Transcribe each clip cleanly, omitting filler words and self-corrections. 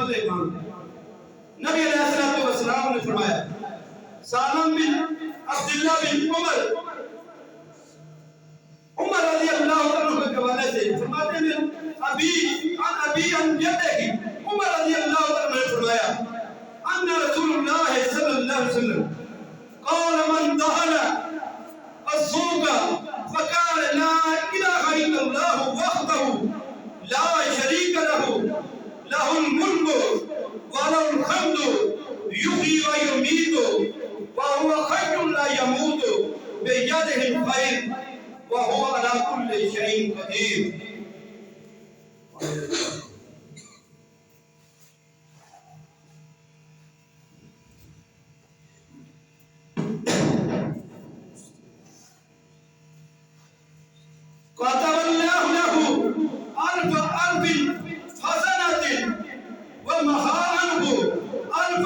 بدلے مانگتے ہیں۔ نبی علیہ السلام نے فرمایا، سالم بن عبداللہ بن عمر رضی اللہ عنہ کے حوالے سے فرماتے ہیں ابی ان جدہ کی عمر رضی اللہ عنہ نے فرمایا ان رسول اللہ صلی اللہ علیہ وسلم قال من دخل السوق فقال لا اله الا الله وحده لا شريك له له الملك وله الحمد يحيي ويميت وهو حي لا يموت بيده الخير وهو على كل شيء قدير۔ كتب الله له ألف حسنات ومحى عنه ألف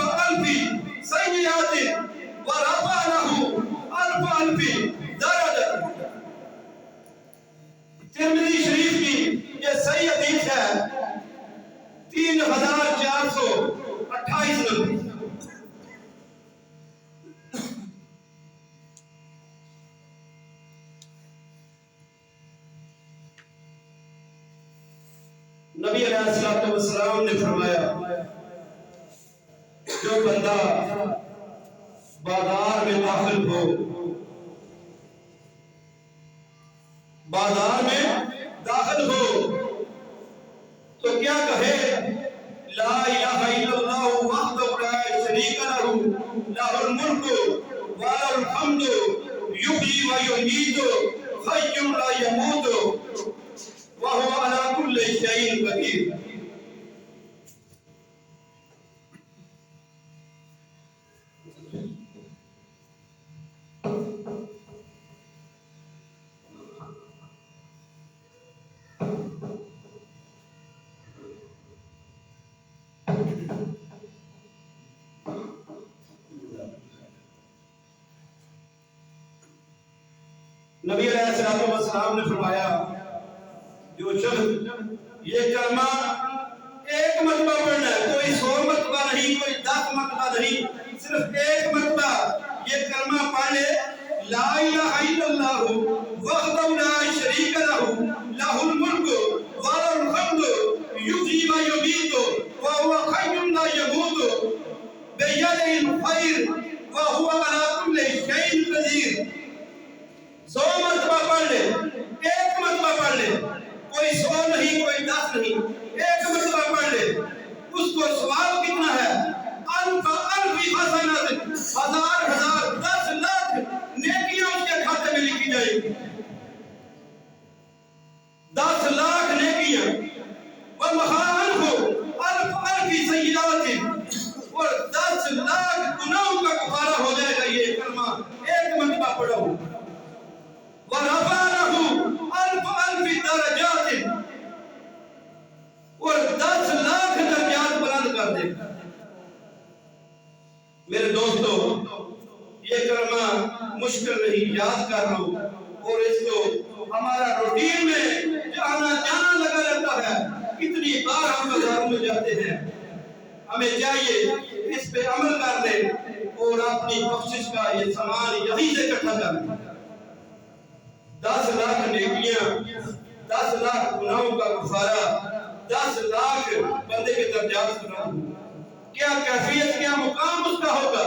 سيئات ورفع له ألف درجة۔ ترمذی شریف کی یہ صحیح حدیث ہے 3428 نمبر۔ نبی علیہ السلام نے فرمایا جو بندہ بازار میں داخل ہو، بازار میں داخل ہو تو کیا کہے؟ لا الہ الا اللہ وحدہ لا شریک لہ لہ الملک وله الحمد یحیی ویمیت حی لا یموت وهو على كل شيء قدير۔ نبی علیہ السلام نے فرمایا جو شخص یہ کلمہ ایک مرتبہ پڑھنا ہے، کوئی 100 مرتبہ نہیں، کوئی 10 مرتبہ نہیں، صرف ایک مرتبہ یہ کلمہ پڑھ لے، لا الہ الا اللہ وحدہ لا شریک لہ لہ الملک وله الحمد یحیی ویمیت وهو حی لا یموت بیدہ الخیر وهو علی کل شیء قدیر۔ 100 مرتبہ پڑھ لے، ایک مرتبہ پڑھ لے، کوئی 100 نہیں، کوئی 10 نہیں، ایک مرتبہ پڑھ لے، اس کو ثواب کتنا ہے؟ الف حسنات، 1000 10 لاکھ نیکیاں اس کے کھاتے میں لکھی جائے گی، 10 لاکھ نیکیاں۔ ومحى عنه ألف سيئات، اور 10 لاکھ گناہوں کا کفارہ ہو جائے گا یہ کلمہ ایک مرتبہ پڑھو۔ ورفع له ألف درجات، اور 10 لاکھ درجات بلند کر دے گا۔ میرے دوستو یہ کلمہ مشکل نہیں، یاد کر لو، اور اس کو ہمارا روٹین میں آنا جانا لگا رہتا ہے۔ کتنی بار ہم بازاروں میں جاتے ہیں، ہمیں چاہیے اس پہ عمل کر لیں اور اپنی بخشش کا یہ سامان یہیں سے اکٹھا کر لیں۔ 10 لاکھ نیکیاں، 10 لاکھ گناہوں کا کفارہ، 10 لاکھ بندے کے درجات سنا، کیا کیفیت، کیا مقام اس کا ہوگا؟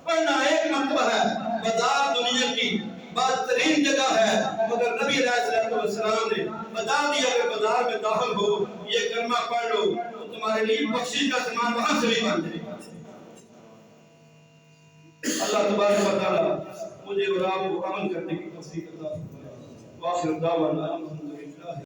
پڑھنا ایک مرتبہ ہے، بازار دنیا کی بہترین جگہ ہے، مگر نبی علیہ السلام نے بتا دیا کہ بازار میں داخل ہو یہ کلمہ پڑھ لو تو تمہارے لیے بخشش کا سامان وہاں سے بھی بن جائے گا۔ اللہ تبارک و تعالی مجھے اور آپ کو عمل کرنے کی توفیق عطا فرمائے۔ واخر دعوانا